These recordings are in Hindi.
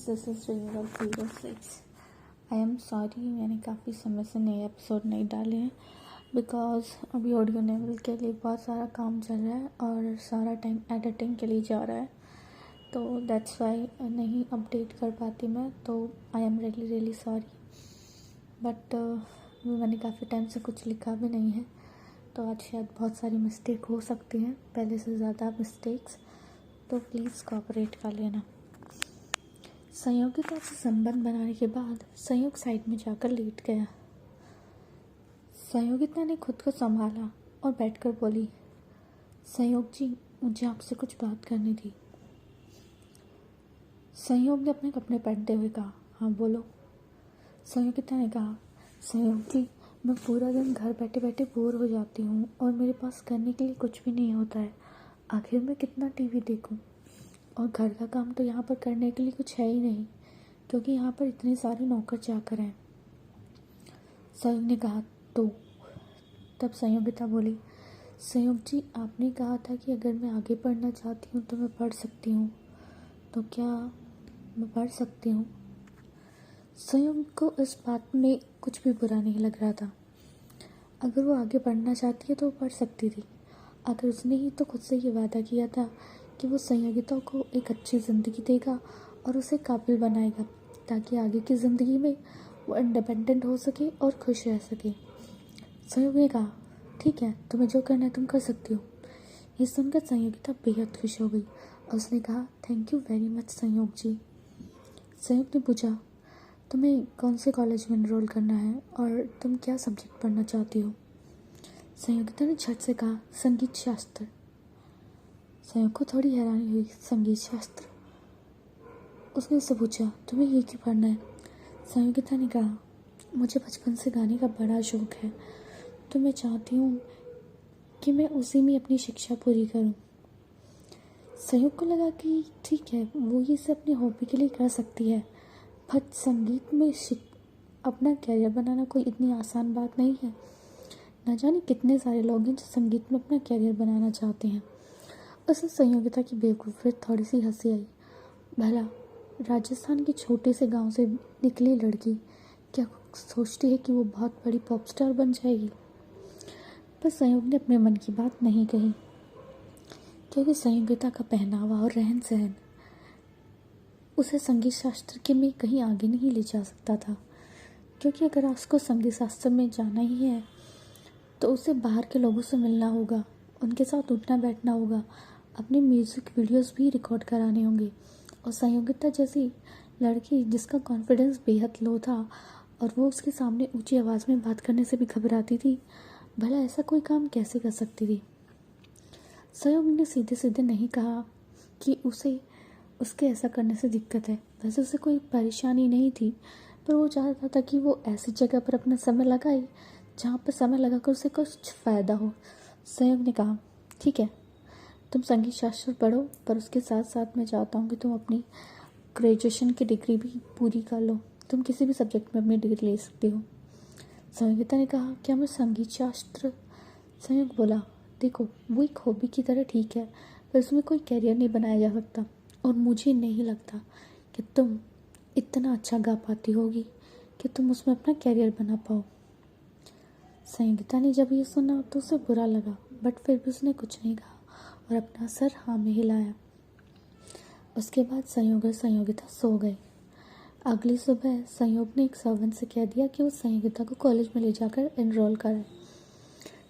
This is ring of 06। I am sorry, मैंने काफ़ी समय से नए एपिसोड नहीं डाले हैं बिकॉज़ अभी ऑडियो लेवल के लिए बहुत सारा काम चल रहा है और सारा टाइम एडिटिंग के लिए जा रहा है, तो दैट्स वाई नहीं अपडेट कर पाती मैं। तो I am really sorry, but मैंने काफ़ी टाइम से कुछ लिखा भी नहीं है, तो आज शायद बहुत सारी मिस्टेक हो सकती हैं, पहले से ज़्यादा मिस्टेक्स, तो प्लीज़ कोऑपरेट कर लेना। संयोगिता से संबंध बनाने के बाद संयोग साइड में जाकर लेट गया। संयोगिता ने खुद को संभाला और बैठकर बोली, संयोग जी, मुझे आपसे कुछ बात करनी थी। संयोग ने अपने कपड़े पहनते हुए कहा, हाँ बोलो। संयोगिता ने कहा, संयोग जी, मैं पूरा दिन घर बैठे बैठे बोर हो जाती हूँ और मेरे पास करने के लिए कुछ भी नहीं होता है। आखिर मैं कितना टीवी देखूँ, और घर का काम तो यहाँ पर करने के लिए कुछ है ही नहीं, क्योंकि यहाँ पर इतने सारे नौकर चाकर हैं। संयोग ने कहा, तो तब संयोगिता बोली, संयोग जी, आपने कहा था कि अगर मैं आगे पढ़ना चाहती हूँ तो मैं पढ़ सकती हूँ, तो क्या मैं पढ़ सकती हूँ? संयोग को इस बात में कुछ भी बुरा नहीं लग रहा था। अगर वो आगे पढ़ना चाहती है तो वो पढ़ सकती थी। अगर उसने ही तो खुद से ये वादा किया था कि वो संयोगिता को एक अच्छी ज़िंदगी देगा और उसे काबिल बनाएगा, ताकि आगे की ज़िंदगी में वो इंडिपेंडेंट हो सके और खुश रह सके। संयोग ने कहा, ठीक है, तुम्हें जो करना है तुम कर सकती हो। ये सुनकर संयोगिता बेहद खुश हो गई और उसने कहा, थैंक यू वेरी मच संयोग जी। संयोग ने पूछा, तुम्हें कौन से कॉलेज में एनरोल करना है और तुम क्या सब्जेक्ट पढ़ना चाहती हो? संयोगिता ने झट से कहा, संगीत शास्त्र। संयोग को थोड़ी हैरानी हुई, संगीत शास्त्र? उसने उससे पूछा, तुम्हें ये क्यों पढ़ना है? संयोगिता ने कहा, मुझे बचपन से गाने का बड़ा शौक है, तो मैं चाहती हूँ कि मैं उसी में अपनी शिक्षा पूरी करूँ। संयोग को लगा कि ठीक है, वो ये इसे अपनी हॉबी के लिए कर सकती है, पर संगीत में अपना कैरियर बनाना कोई इतनी आसान बात नहीं है। न जाने कितने सारे लोग हैं जो संगीत में अपना कैरियर बनाना चाहते हैं। उसे संयोगिता की बेवकूफ़ी थोड़ी सी हंसी आई। भला राजस्थान के छोटे से गांव से निकली लड़की क्या सोचती है कि वो बहुत बड़ी पॉप स्टार बन जाएगी? पर संयोग ने अपने मन की बात नहीं कही, क्योंकि संयोगिता का पहनावा और रहन सहन उसे संगीत शास्त्र के में कहीं आगे नहीं ले जा सकता था। क्योंकि अगर उसको संगीत शास्त्र में जाना ही है तो उसे बाहर के लोगों से मिलना होगा, उनके साथ उठना बैठना होगा, अपने म्यूज़िक वीडियोस भी रिकॉर्ड कराने होंगे। और संयोगिता जैसी लड़की जिसका कॉन्फिडेंस बेहद लो था और वो उसके सामने ऊंची आवाज़ में बात करने से भी घबराती थी, भला ऐसा कोई काम कैसे कर सकती थी? संयोग ने सीधे सीधे नहीं कहा कि उसे उसके ऐसा करने से दिक्कत है। वैसे उसे कोई परेशानी नहीं थी, पर वो चाहता था कि वो ऐसी जगह पर अपना समय लगाए जहाँ पर समय लगाकर उसे कुछ फ़ायदा हो। संयोग ने कहा, ठीक है, तुम संगीत शास्त्र पढ़ो, पर उसके साथ साथ मैं चाहता हूँ कि तुम अपनी ग्रेजुएशन की डिग्री भी पूरी कर लो। तुम किसी भी सब्जेक्ट में अपनी डिग्री ले सकती हो। संयोगिता ने कहा, क्या मैं संगीत शास्त्र? संयोग बोला, देखो, वो एक हॉबी की तरह ठीक है, पर उसमें कोई कैरियर नहीं बनाया जा सकता, और मुझे नहीं लगता कि तुम इतना अच्छा गा पाती होगी कि तुम उसमें अपना कैरियर बना पाओ। संयोगिता ने जब ये सुना तो उसे बुरा लगा, बट फिर भी उसने कुछ नहीं कहा और अपना सर हाँ में हिलाया। उसके बाद संयोग और संयोगिता सो गए। अगली सुबह संयोग ने एक सर्वेंट से कह दिया कि वो संयोगिता को कॉलेज में ले जाकर एनरोल कराए।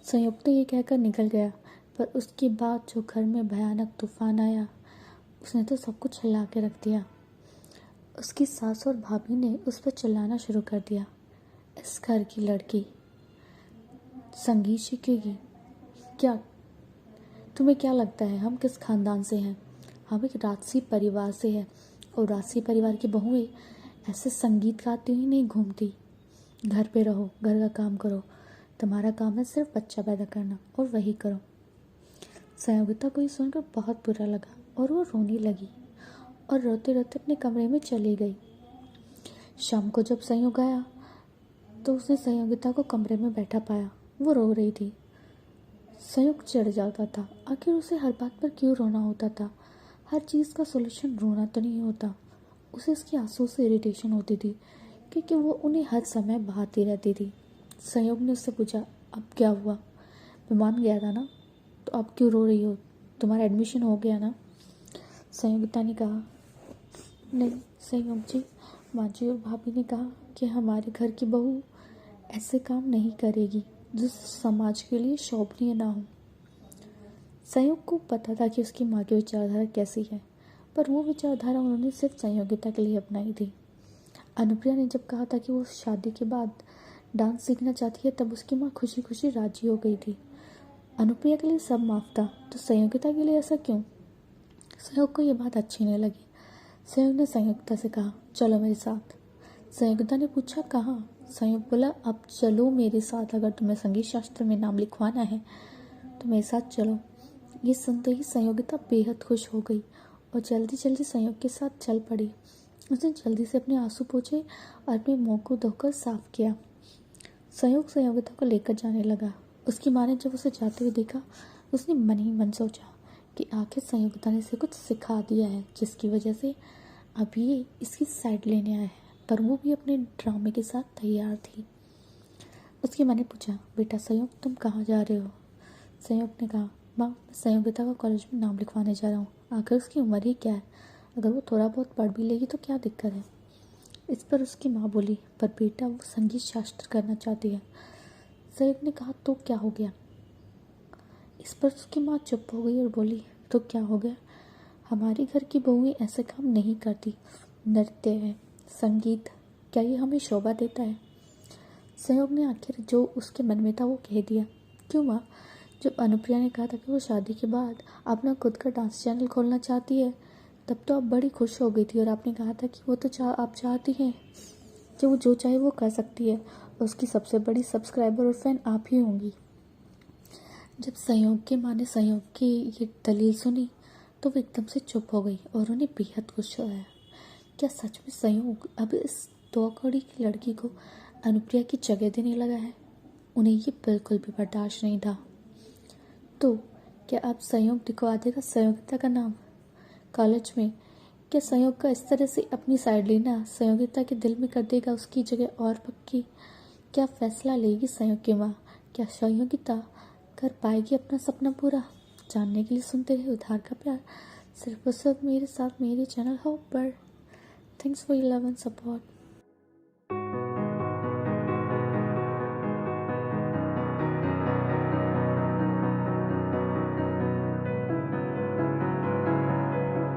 संयोग ने ये कहकर निकल गया, पर उसके बाद जो घर में भयानक तूफान आया, उसने तो सब कुछ हिला के रख दिया। उसकी सास और भाभी ने उस पर चिल्लाना शुरू कर दिया, इस घर की लड़की संगीत सीखेगी क्या? तुम्हें क्या लगता है हम किस खानदान से हैं? हम एक राजसी परिवार से हैं, और राजसी परिवार की बहुएं ऐसे संगीत गाती ही नहीं घूमती। घर पे रहो, घर का काम करो, तुम्हारा काम है सिर्फ बच्चा पैदा करना, और वही करो। संयोगिता को ये सुनकर बहुत बुरा लगा और वो रोने लगी और रोते रोते अपने कमरे में चली गई। शाम को जब संयोग आया तो उसने संयोगिता को कमरे में बैठा पाया। वो रो रही थी। संयोग चिढ़ जाता था, आखिर उसे हर बात पर क्यों रोना होता था? हर चीज़ का सॉल्यूशन रोना तो नहीं होता। उसे उसके आंसू से इरिटेशन होती थी क्योंकि वो उन्हें हर समय बहाती रहती थी। संयोग ने उससे पूछा, अब क्या हुआ? मैं मान गया था ना, तो अब क्यों रो रही हो? तुम्हारा एडमिशन हो गया ना? संयोगिता ने कहा, नहीं संयोग जी, माँ जी और भाभी ने कहा कि हमारे घर की बहू ऐसे काम नहीं करेगी जो समाज के लिए शोभनीय ना हो। संयोग को पता था कि उसकी माँ की विचारधारा कैसी है, पर वो विचारधारा उन्होंने सिर्फ संयोगिता के लिए अपनाई थी। अनुप्रिया ने जब कहा था कि वो शादी के बाद डांस सीखना चाहती है, तब उसकी माँ खुशी खुशी राजी हो गई थी। अनुप्रिया के लिए सब माफ था, तो संयोगिता के लिए ऐसा क्यों? संयोग को ये बात अच्छी नहीं लगी। संयोग ने संयोगिता से कहा, चलो मेरे साथ। संयोगिता ने पूछा, कहाँ? संयोग बोला, अब चलो मेरे साथ, अगर तुम्हें संगीत शास्त्र में नाम लिखवाना है तो मेरे साथ चलो। ये सुनते ही संयोगिता बेहद खुश हो गई और जल्दी जल्दी संयोग के साथ चल पड़ी। उसने जल्दी से अपने आंसू पोंछे और अपने मुंह को धोकर साफ किया। संयोग संयोगिता को लेकर जाने लगा। उसकी माँ ने जब उसे जाते हुए देखा, उसने मन ही मन सोचा कि आखिर संयोगिता ने इसे कुछ सिखा दिया है, जिसकी वजह से अब ये इसकी साइड लेने आया है। पर वो भी अपने ड्रामे के साथ तैयार थी। उसकी माँ ने पूछा, बेटा संयोग, तुम कहाँ जा रहे हो? संयोग ने कहा, माँ मैं संयोगिता का कॉलेज में नाम लिखवाने जा रहा हूँ। आखिर उसकी उम्र ही क्या है, अगर वो थोड़ा बहुत पढ़ भी लेगी तो क्या दिक्कत है? इस पर उसकी माँ बोली, पर बेटा वो संगीत शास्त्र करना चाहती है। संयोग ने कहा, तो क्या हो गया? इस पर उसकी माँ चुप हो गई और बोली, तो क्या हो गया? हमारे घर की बहुएं ऐसे काम नहीं करती। नृत्य है, संगीत, क्या ये हमें शोभा देता है? संयोग ने आखिर जो उसके मन में था वो कह दिया। क्यों माँ? जब अनुप्रिया ने कहा था कि वो शादी के बाद अपना खुद का डांस चैनल खोलना चाहती है, तब तो आप बड़ी खुश हो गई थी और आपने कहा था कि वो तो आप चाहती हैं कि वो जो चाहे वो कर सकती है और उसकी सबसे बड़ी सब्सक्राइबर और फैन आप ही होंगी। जब संयोग के माँ ने संयोग की ये दलील सुनी तो वो एकदम से चुप हो गई और उन्हें बेहद गुस्सा आया। क्या सच में संयोग अब इस दो कौड़ी की लड़की को अनुप्रिया की जगह देने लगा है? उन्हें ये बिल्कुल भी बर्दाश्त नहीं था। तो क्या अब संयोग दिखवा देगा संयोगिता का नाम कॉलेज में? क्या संयोग का इस तरह से अपनी साइड लेना संयोगिता के दिल में कर देगा उसकी जगह और पक्की? क्या फैसला लेगी संयोग की माँ? क्या संयोगिता कर पाएगी अपना सपना पूरा? जानने के लिए सुनते रहे उधार का प्यार, सिर्फ और सिर्फ मेरे साथ मेरे चैनल होप पर। Thanks for your love and support.